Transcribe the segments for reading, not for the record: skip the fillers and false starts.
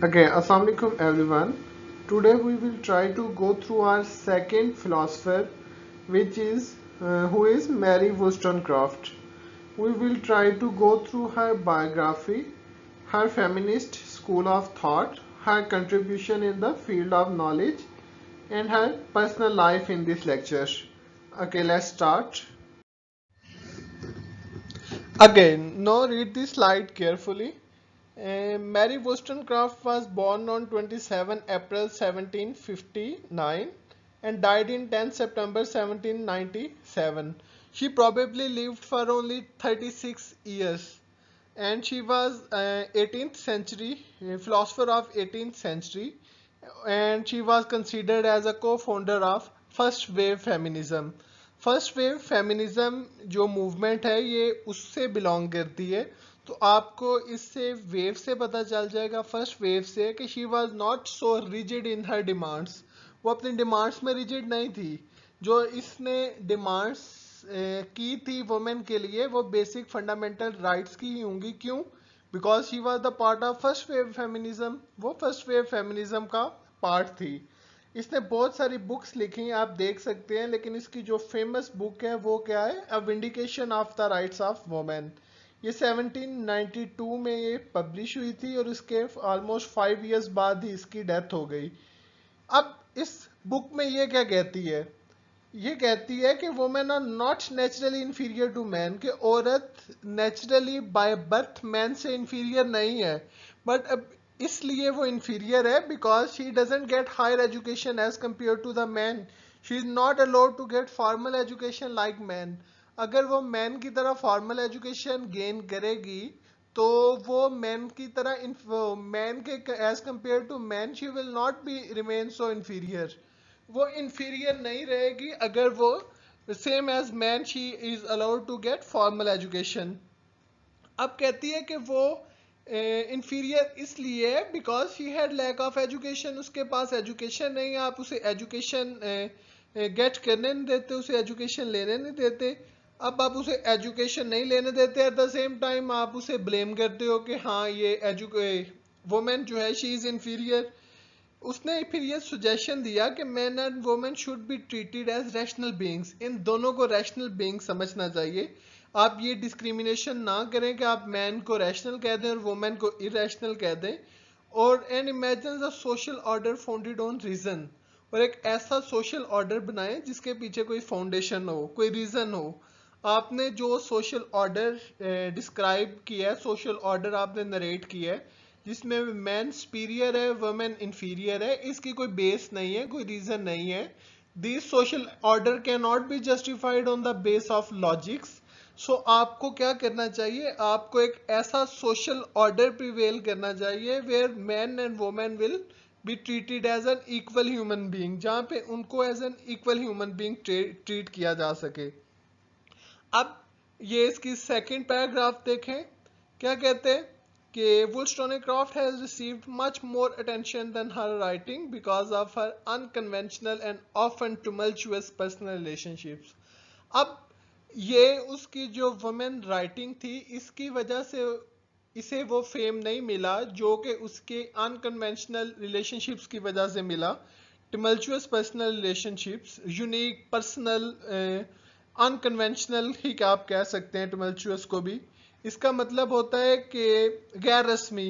Okay, Assalamu alaikum everyone. Today we will try to go through our second philosopher, which is who is Mary Wollstonecraft. We will try to go through her biography, her feminist school of thought, her contribution in the field of knowledge, and her personal life in this lecture. Okay, let's start. Again, now read the slide carefully. Mary Wollstonecraft was born on 27 April 1759 and died in 10 September 1797. She probably lived for only 36 years and she was 18th century philosopher of 18th century, and she was considered as a co-founder of first wave feminism. First wave feminism जो movement है ये उससे belong करती है. तो आपको इससे wave से पता चल जाएगा, फर्स्ट वेव से, कि she was not so rigid in her demands. वो अपनी डिमांड्स में रिजिड नहीं थी. जो इसने डिमांड्स की थी वुमेन के लिए वो बेसिक फंडामेंटल राइट्स की ही होंगी. क्यों? Because she was the part of first wave feminism. वो फर्स्ट वेव फेमिनिज्म का पार्ट थी. इसने बहुत सारी बुक्स लिखी आप देख सकते हैं, लेकिन इसकी जो फेमस बुक है वो क्या है? A vindication of the rights of women. ये 1792 में ये पब्लिश हुई थी और इसके ऑलमोस्ट 5 इयर्स बाद ही इसकी डेथ हो गई. अब इस बुक में ये क्या कहती है? ये कहती है कि women are not naturally inferior to man, कि औरत नेचुरली बाय बर्थ मैन से इंफीरियर नहीं है, बट अब इसलिए वो इंफीरियर है because she doesn't get higher education as compare to the man. She is not allowed to get formal education like man. अगर वो मैन की तरह फॉर्मल एजुकेशन गेन करेगी तो वो मैन की तरह मैन के as compare to man she will not be remain so inferior. वो इंफीरियर नहीं रहेगी अगर वो same as man she is allowed to get formal education. अब कहती है कि वो इंफीरियर इसलिए है because she had lack of education. उसके पास एजुकेशन नहीं है. आप उसे एजुकेशन गेट करने नहीं देते, उसे एजुकेशन लेने नहीं देते. अब आप उसे एजुकेशन नहीं लेने देते, एट द सेम टाइम आप उसे ब्लेम करते हो कि हाँ ये वुमेन जो है शी इज इंफीरियर. उसने फिर ये सुजेशन दिया कि man and women should be treated as rational beings. इन दोनों को रैशनल बीइंग समझना चाहिए. आप ये डिस्क्रिमिनेशन ना करें कि आप मैन को रैशनल कह दें और वुमेन को इरेशनल कह दें. और and imagine a social order founded on reason. और एक ऐसा सोशल ऑर्डर बनाएं जिसके पीछे कोई फाउंडेशन हो, कोई रीजन हो. आपने जो सोशल ऑर्डर डिस्क्राइब किया है, सोशल ऑर्डर आपने नरेट किया है जिसमें मैन सुपीरियर है वुमेन इंफीरियर है, इसकी कोई बेस नहीं है, कोई रीजन नहीं है. This social order can not be justified on the base of logics. So आपको क्या करना चाहिए? आपको एक ऐसा सोशल ऑर्डर प्रिवेल करना चाहिए where man and women will be treated as an equal human being, जहां पे उनको as an equal human being treat किया जा सके. अब ये इसकी सेकंड पैराग्राफ देखें. क्या कहते हैं कि Wollstonecraft has received much more attention than her writing because of her unconventional and often tumultuous personal relationships. अब ये उसकी जो वुमेन राइटिंग थी इसकी वजह से इसे वो फेम नहीं मिला जो कि उसके अनकन्वेंशनल रिलेशनशिप्स की वजह से मिला. Tumultuous personal relationships, unique personal, unconventional ही क्या आप कह सकते हैं टिमल्चुअस को भी. इसका मतलब होता है कि गैर रस्मी,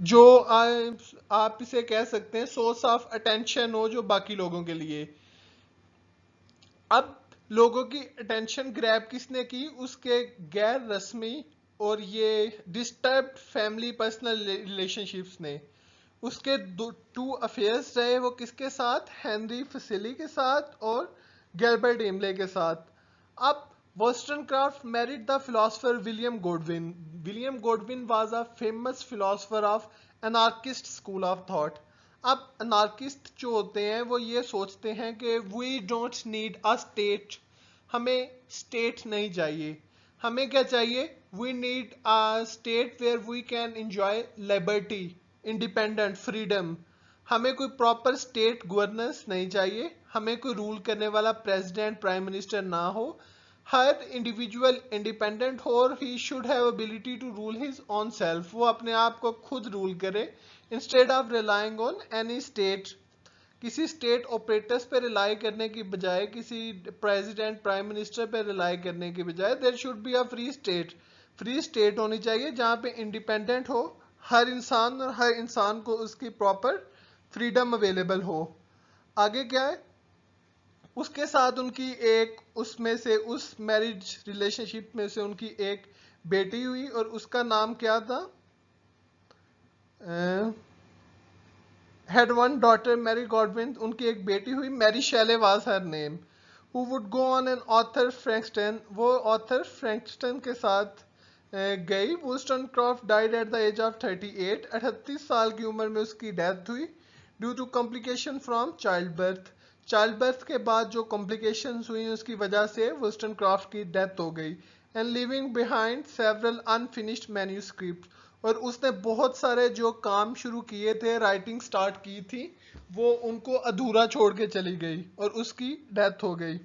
जो आप इसे कह सकते हैं सोर्स ऑफ अटेंशन हो जो बाकी लोगों के लिए. अब लोगों की अटेंशन ग्रैब किसने की? उसके गैर रस्मी और ये डिस्टर्ब्ड फैमिली पर्सनल रिलेशनशिप्स ने. उसके टू अफेयर्स रहे, वो किसके साथ? हेनरी फसिली के साथ और गैल्बर्ट एमले के साथ. अब Wollstonecraft married the philosopher William Godwin. William Godwin was a famous philosopher of anarchist school of thought. अब अनार्किस्ट जो होते हैं वो ये सोचते हैं कि we don't need a state. हमें स्टेट नहीं चाहिए. हमें क्या चाहिए? We need a state where we can enjoy liberty, independent, freedom. हमें कोई प्रॉपर स्टेट गवर्नेंस नहीं चाहिए. हमें कोई रूल करने वाला प्रेसिडेंट, प्राइम मिनिस्टर ना हो. हर इंडिविजुअल इंडिपेंडेंट हो और he should have ability to rule his own self, वो अपने आप को खुद रूल करे instead of relying on any state, किसी स्टेट ऑपरेटर्स पे रिलाई करने की बजाय, किसी प्रेसिडेंट प्राइम मिनिस्टर पे रिलाई करने की बजाय there should be a free state, free state होनी चाहिए जहाँ पे इंडिपेंडेंट हो हर इंसान और हर इंसान को उसकी प्रॉपर फ्रीडम अवेलेबल हो। आगे क्या है, उसके साथ उनकी एक उसमें से उस मैरिज रिलेशनशिप में से उनकी एक बेटी हुई और उसका नाम क्या था, had one daughter Mary Godwin, उनकी एक बेटी हुई Mary Shelley was her name, who would go on an Arthur Frankston, वो Arthur Frankston के साथ गई। Wollstonecraft died at the age of 38, 38 साल की उम्र में उसकी डेथ हुई due to complication from child birth, child birth के बाद जो कॉम्प्लिकेशंस हुई उसकी वजह से Wollstonecraft की डेथ हो गई। And living behind several unfinished manuscript, और उसने बहुत सारे जो काम शुरू किए थे, राइटिंग स्टार्ट की थी, वो उनको अधूरा छोड़ के चली गई और उसकी डेथ हो गई।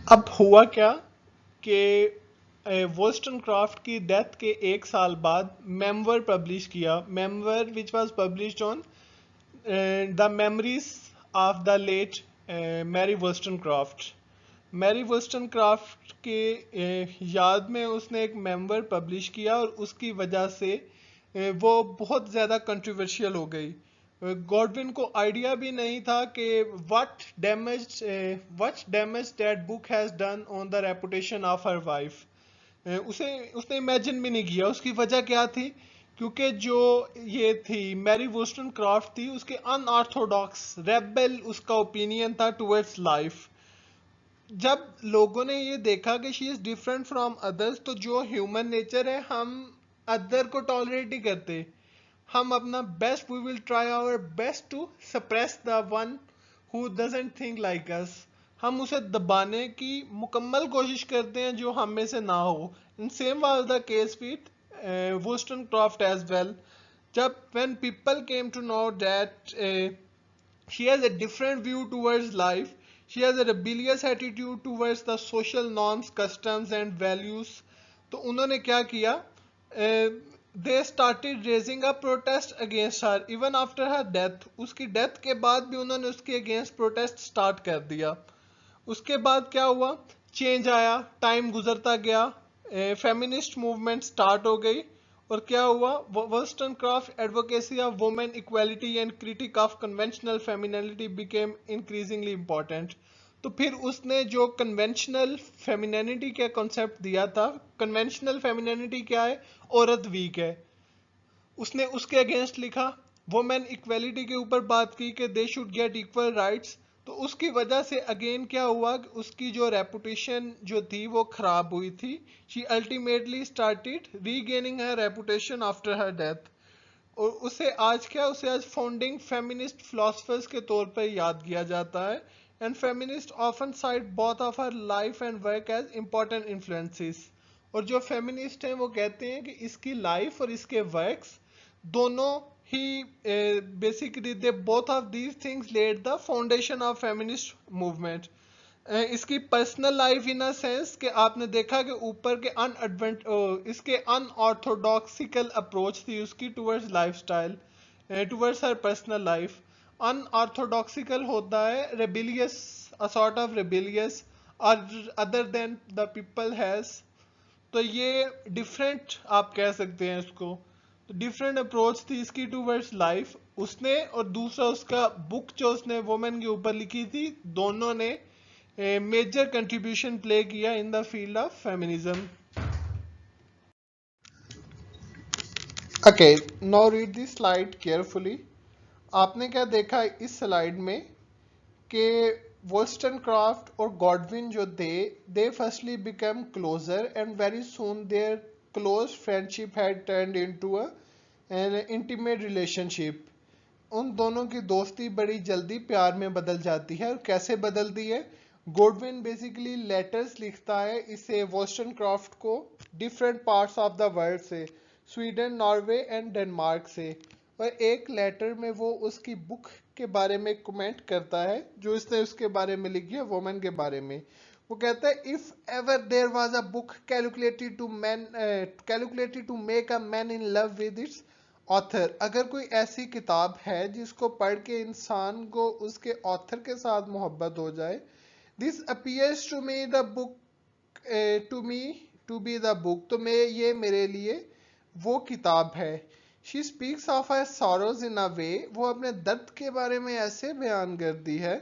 अब हुआ क्या कि वोल्स्टनक्राफ्ट की डेथ के एक साल बाद मेमवर पब्लिश किया, memoir which was published on the memories of the late Mary Wollstonecraft. Mary Wollstonecraft के याद में उसने एक मेमोर पब्लिश किया और उसकी वजह से वो बहुत ज़्यादा कंट्रोवर्शियल हो गई। गॉडविन को आइडिया भी नहीं था कि what damage that book has done on the reputation of her wife. उसने इमेजिन भी नहीं किया। उसकी वजह क्या थी, क्योंकि जो ये थी मैरी वोल्स्टनक्राफ्ट थी, उसके अनऑर्थोडॉक्स रेबेल उसका ओपिनियन था टुवर्ड्स लाइफ। जब लोगों ने ये देखा कि she is different from others, तो जो ह्यूमन नेचर है, हम अदर को टॉलरेट ही करते, हम अपना best, we will try our best to suppress the one who doesn't think like us, हम उसे दबाने की मुकम्मल कोशिश करते हैं जो हम में से ना हो। In same was the case with Wollstonecraft as well. जब when people came to know that she has a different view towards life, she has a rebellious attitude towards the social norms, customs and values, तो उन्होंने क्या किया, they started raising a protest against her even after her death, उसकी death के बाद भी उन्होंने उसके अगेंस्ट प्रोटेस्ट स्टार्ट कर दिया। उसके बाद क्या हुआ, चेंज आया, टाइम गुजरता गया, फेमिनिस्ट मूवमेंट स्टार्ट हो गई, और क्या हुआ, Wollstonecraft advocacy of women equality and critic of conventional femininity became increasingly important. तो फिर उसने जो कन्वेंशनल फेमिनिटी का कॉन्सेप्ट दिया था, कन्वेंशनल फेमिनिटी क्या है, औरत वीक है, उसने उसके अगेंस्ट लिखा। वुमेन इक्वालिटी के ऊपर बात की कि they should get equal rights. तो उसकी वजह से अगेन क्या हुआ कि उसकी जो रेपुटेशन जो थी वो खराब हुई थी। She ultimately started regaining her reputation after her death, और उसे आज फाउंडिंग फेमिनिस्ट फिलोसफर्स के तौर पर याद किया जाता है। And feminist often cite both of her life and work as important influences, और जो फेमिनिस्ट हैं वो कहते हैं कि इसकी लाइफ और इसके वर्क्स दोनों ही basically they both of these things led the foundation of feminist movement. इसकी personal life in a sense कि आपने देखा कि ऊपर के इसके अनऑर्थोडॉक्सिकल अप्रोच थी उसकी towards lifestyle, towards her personal life. Unorthodoxical होता है rebellious, a sort of rebellious other than the people has, तो ये डिफरेंट आप कह सकते हैं इसको। तो डिफरेंट अप्रोच थी इसकी टूवर्ड्स लाइफ उसने, और दूसरा उसका बुक जो उसने वुमेन के ऊपर लिखी थी, दोनों ने मेजर कंट्रीब्यूशन प्ले किया in the field of feminism. Okay, now read this slide carefully. आपने क्या देखा इस स्लाइड में कि वोल्स्टनक्राफ्ट और गॉडविन जो they firstly become closer and very soon their close friendship had turned into an intimate relationship. उन दोनों की दोस्ती बड़ी जल्दी प्यार में बदल जाती है। और कैसे बदलती है, गॉडविन बेसिकली लेटर्स लिखता है इसे वोल्स्टनक्राफ्ट को different parts of the world से, स्वीडन, नॉर्वे एंड डेनमार्क से, और एक लेटर में वो उसकी बुक के बारे में कमेंट करता है जो इसने उसके बारे में लिखी है, वुमेन के बारे में। वो कहता है, if ever there was a book calculated to make a man in love with its author, अगर कोई ऐसी किताब है जिसको पढ़ के इंसान को उसके ऑथर के साथ मोहब्बत हो जाए, this appears to me the book to me to be the book, तो मैं ये मेरे लिए वो किताब है। She speaks of her sorrows in a way, वो अपने दर्द के बारे में ऐसे बयान करती है,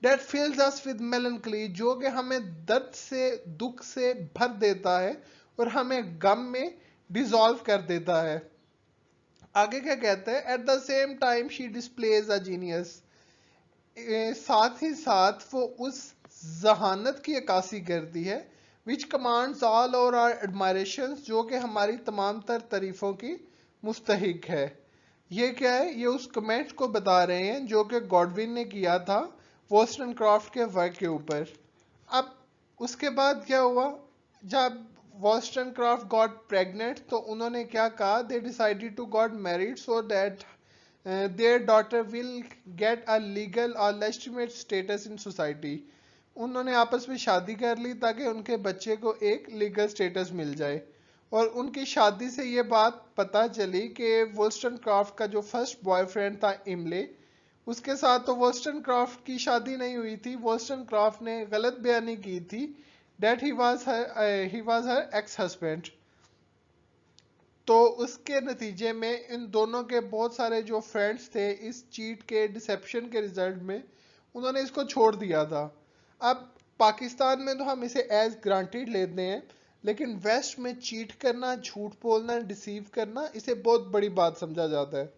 डेट फिल्स अस विद मेलनकली, जो कि हमें दर्द से, दुख से भर देता है और हमें गम में डिसॉल्व कर देता है। आगे क्या कहते हैं, at the same time she displays a genius, साथ ही साथ वो उस जहानत की अक्कासी करती है, विच कमांड्स ऑल और आर एडमायरेशन, जो कि हमारी तमाम तर तारीफों की मुस्तहिक है। ये क्या है, ये उस कमेंट को बता रहे हैं जो कि गॉडविन ने किया था वोस्टनक्रॉफ्ट के वर्क के ऊपर। अब उसके बाद क्या हुआ, जब वोस्टनक्रॉफ्ट गॉट प्रेग्नेंट तो उन्होंने क्या कहा, they decided to got married so that their daughter will get a legal or legitimate status in society, उन्होंने आपस में शादी कर ली ताकि उनके बच्चे को एक लीगल स्टेटस मिल जाए। और उनकी शादी से ये बात पता चली कि वोल्स्टनक्रॉफ्ट का जो फर्स्ट बॉयफ्रेंड था इमले, उसके साथ तो वोल्स्टनक्रॉफ्ट की शादी नहीं हुई थी, वोल्स्टनक्रॉफ्ट ने गलत बयानी की थी that he was her ex husband. तो उसके नतीजे में इन दोनों के बहुत सारे जो फ्रेंड्स थे, इस चीट के, डिसेप्शन के रिजल्ट में उन्होंने इसको छोड़ दिया था। अब पाकिस्तान में तो हम इसे एज ग्रांटेड लेते हैं, लेकिन वेस्ट में चीट करना, झूठ बोलना, डिसीव करना, इसे बहुत बड़ी बात समझा जाता है।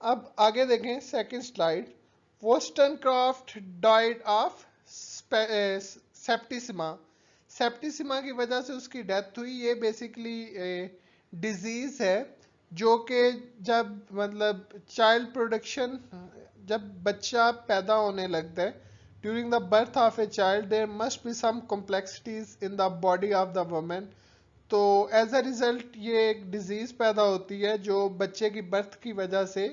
अब आगे देखें सेकंड स्लाइड। वोस्टनक्रॉफ्ट डाइड ऑफ सेप्टिसिमा, सेप्टिसिमा की वजह से उसकी डेथ हुई। ये बेसिकली डिजीज है जो कि जब मतलब चाइल्ड प्रोडक्शन, जब बच्चा पैदा होने लगता है, during the birth of a child there must be some complexities in the body of the woman, तो एज अ रिजल्ट ये एक डिजीज पैदा होती है जो बच्चे की बर्थ की वजह से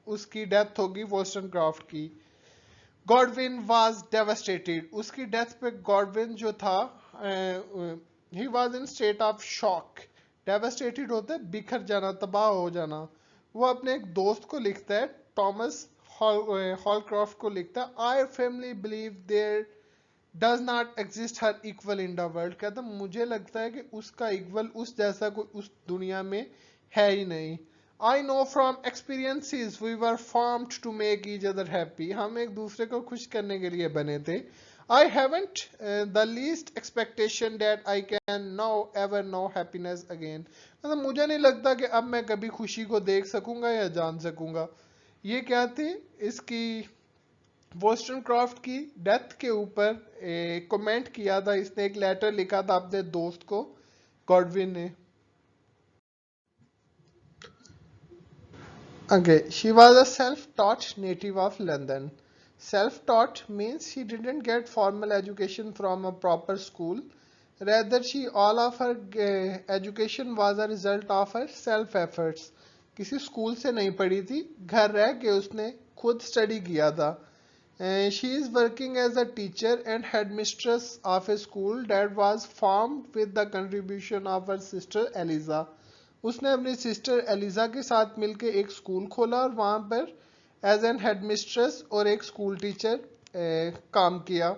उसकी डेथ होगी वोस्टनक्रॉफ्ट की। गॉडविन वाज डेवास्टेटेड, उसकी डेथ पे गॉडविन जो था, he was in state of shock. Devastated होता है बिखर जाना, तबाह हो जाना। वो अपने एक दोस्त को लिखता है, टॉमस हॉलक्रॉफ्ट को लिखता है, I family believe there does not exist her equal in the world, कहता मुझे लगता है कि उसका इक्वल, उस जैसा कोई उस दुनिया में है ही नहीं। I know from experiences we were formed to make each other happy, हम एक दूसरे को खुश करने के लिए बने थे। I haven't the least expectation that I can no ever know happiness again, मतलब मुझे नहीं लगता कि अब मैं कभी खुशी को देख सकूंगा या जान सकूंगा। ये क्या थी, इसकी वोस्टनक्रॉफ्ट की डेथ के ऊपर कमेंट किया था, इसने एक लेटर लिखा था अपने दोस्त को, गॉडविन ने। Okay, she was a self-taught native of London. Self-taught means she didn't get formal education from a proper school. Rather, she all of her education was a result of her self efforts. किसी school से नहीं पढ़ी थी, घर रह के उसने खुद स्टडी किया था। She is working as a teacher and headmistress of a school that was formed with the contribution of her sister Eliza. उसने अपनी सिस्टर एलिजा के साथ मिलकर एक स्कूल खोला और वहाँ पर एज एन हेडमिस्ट्रेस और एक स्कूल टीचर काम किया।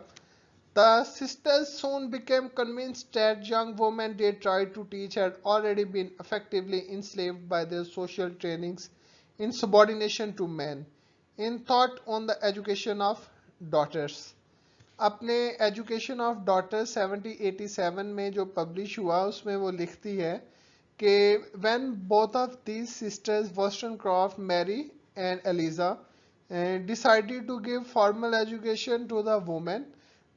The sisters soon became convinced that young women they tried to teach had already been effectively enslaved by their social trainings in subordination to men, in thought on the education of daughters. अपने education of daughter 1787 में जो publish हुआ उसमें वो लिखती है कि when both of these sisters Wollstonecraft, Mary and Eliza, decided to give formal education to the women,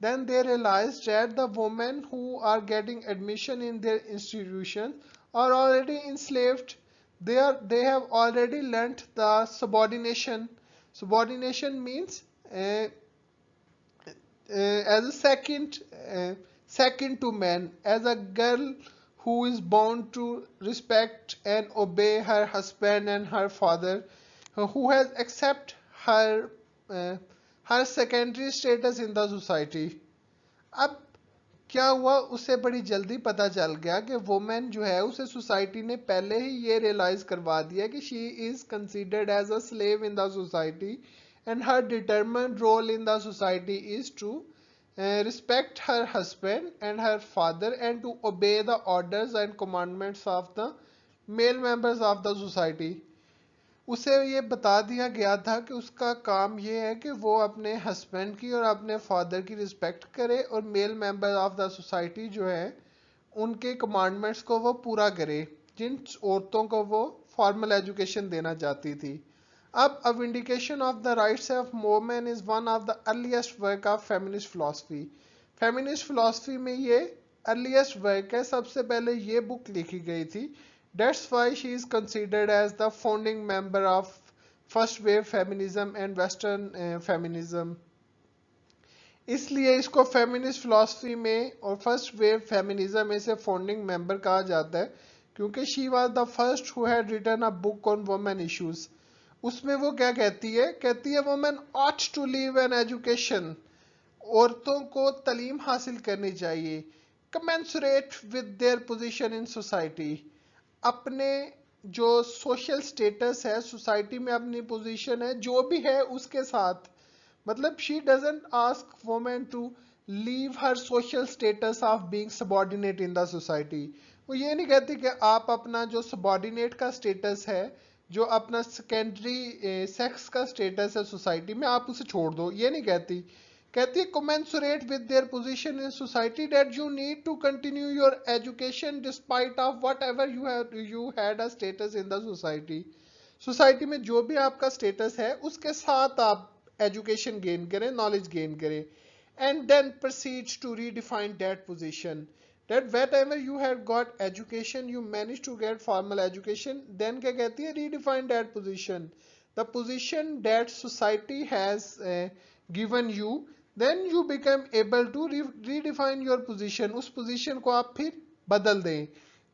then they realized that the women who are getting admission in their institutions are already enslaved. They have already learnt the subordination. Subordination means as a second to men, as a girl who is bound to respect and obey her husband and her father, who has accept her secondary status in the society. अब क्या हुआ, उसे बड़ी जल्दी पता चल गया कि वुमेन जो है उसे सोसाइटी ने पहले ही ये रियलाइज करवा दिया कि she is considered as a slave in the society and her determined role in the society is to respect her husband and her father and to obey the orders and commandments of the male members of the society. उसे ये बता दिया गया था कि उसका काम ये है कि वो अपने हस्बैंड की और अपने फादर की रिस्पेक्ट करे और male member of the society जो है उनके कमांडमेंट्स को वो पूरा करे, जिन औरतों को वो फॉर्मल एजुकेशन देना चाहती थी. अब a vindication of the rights of women is one of the earliest work of feminist philosophy. Feminist philosophy में ये अर्लीस्ट वर्क है, सबसे पहले ये बुक लिखी गई थी. That's why she is considered as the founding member of first wave feminism and western feminism. इसलिए इसको फेमिनिस्ट फिलॉसफी में और फर्स्ट वेव फेमिनिज्म में से फाउंडिंग मेंबर कहा जाता है, क्योंकि she was the first who had written a book on women issues. उसमें वो क्या कहती है women ought to leave an education. औरतों को तालीम हासिल करनी चाहिए commensurate with their position in society. अपने जो सोशल स्टेटस है सोसाइटी में, अपनी पोजीशन है जो भी है उसके साथ. मतलब she doesn't ask women to leave her social status of being subordinate in the society. वो ये नहीं कहती कि आप अपना जो सबऑर्डिनेट का स्टेटस है, जो अपना सेकेंडरी सेक्स का स्टेटस है सोसाइटी में, आप उसे छोड़ दो. ये नहीं कहती. कहती है commensurate with their position in society that you need to continue your education despite of whatever you had a status in the society. Society में जो भी आपका स्टेटस है उसके साथ आप एजुकेशन गेन करें, नॉलेज गेन करें. And then proceeds to redefine that position, that whenever you have got education you manage to get formal education. then क्या कहती है, redefine that position, the position that society has given you. then you become able to redefine your position. उस position को आप फिर बदल दें.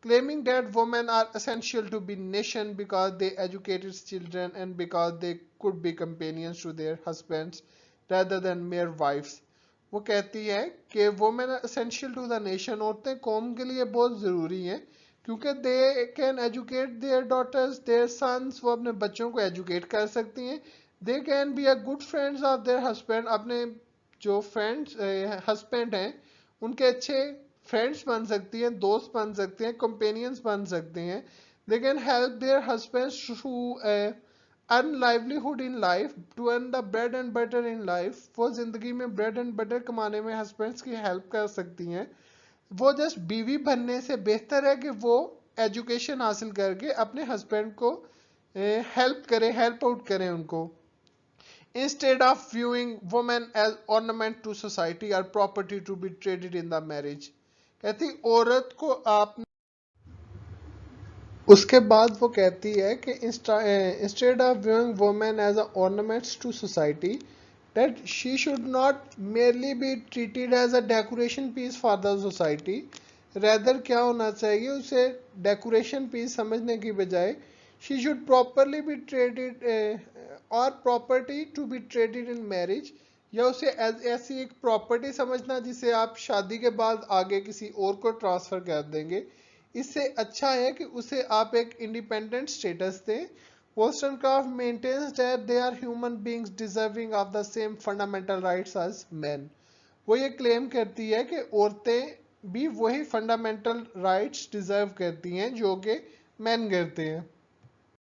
claiming that women are essential to be nation because they educate its children and because they could be companions to their husbands rather than mere wives. वो कहती है कि women are essential to the nation. औरतें कौम के लिए बहुत ज़रूरी हैं क्योंकि they can educate their daughters, their sons. वो अपने बच्चों को educate कर सकती हैं. they can be a good friends of their husband. अपने जो फ्रेंड्स हस्बैंड हैं उनके अच्छे फ्रेंड्स बन सकती हैं, दोस्त बन सकते हैं, कंपेनियंस बन सकते हैं. They can help their husbands to earn livelihood in life, to earn the bread and butter in life. वो जिंदगी में ब्रेड एंड बटर कमाने में हस्बैंड्स की हेल्प कर सकती हैं. वो जस्ट बीवी बनने से बेहतर है कि वो एजुकेशन हासिल करके अपने हस्बैंड को हेल्प करें, हेल्प आउट करें उनको. Instead of viewing women as ornament to society or property to be traded in the marriage. कहती औरत को आप, उसके बाद वो कहती है कि instead of viewing women as ornaments to society, that she should not merely be treated as a decoration piece for the society. rather क्या होना चाहिए, उसे decoration piece समझने की बजाय she should properly be traded और property to be traded in marriage, या उसे ऐसी एक प्रॉपर्टी समझना जिसे आप शादी के बाद आगे किसी और को ट्रांसफर कर देंगे. इससे अच्छा है कि उसे आप एक इंडिपेंडेंट स्टेटस दें. Wollstonecraft maintains that they are human beings deserving of the same fundamental rights as men. वो ये क्लेम करती है कि औरतें भी वही फंडामेंटल राइट्स डिजर्व करती हैं जो कि मैन करते हैं.